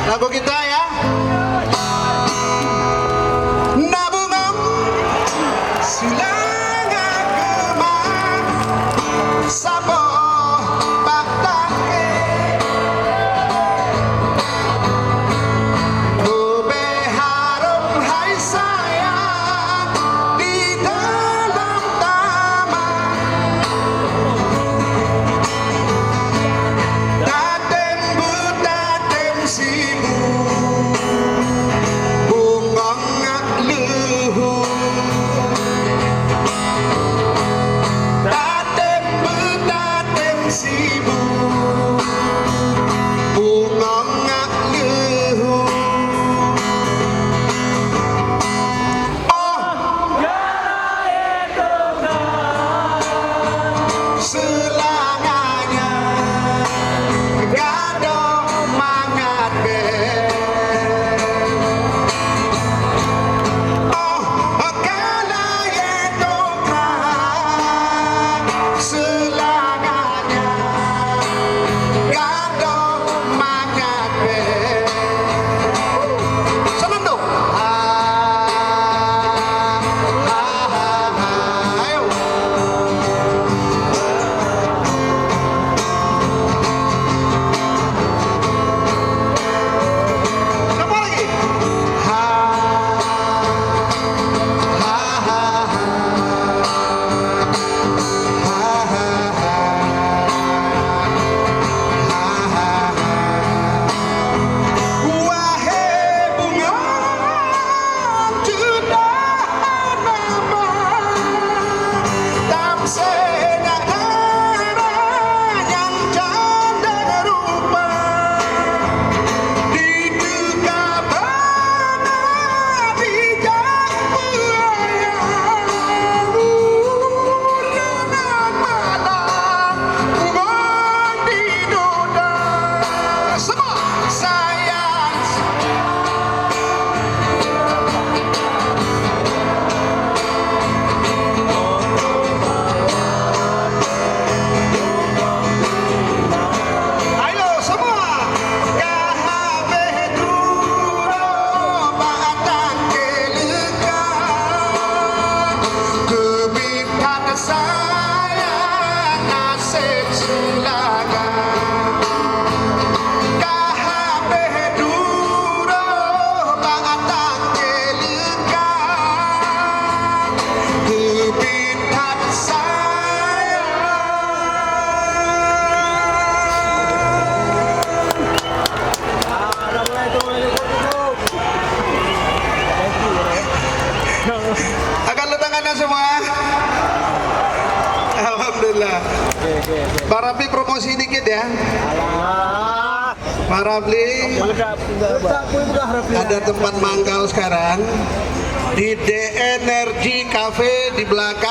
Lagu kita ya. Nabungong silanga kemang sabo baktake ube harum hai sayang di dalam taman daten butaten sibu bungong ngak luhu daten butaten sibu bungong ngak luhu selanganya gado mangat be kala yeto selanganya gado mangat be senandung ayo Siapa lagi? Ha ha ha wahai bunga jutaan nama tamsena hara yang canda rupa di dekabana bijak pelayang dengan malam bunga di noda semua sayang ayo semua kahabe duro batang keleka kebitan sayang nasib sulaga kahabe duro batang keleka kebitan sayang. Akan lu tangannya semua. Alhamdulillah. Pak Rapli promosi dikit ya. Pak Rapli ada tempat mangkal sekarang di The Energy Cafe di belakang.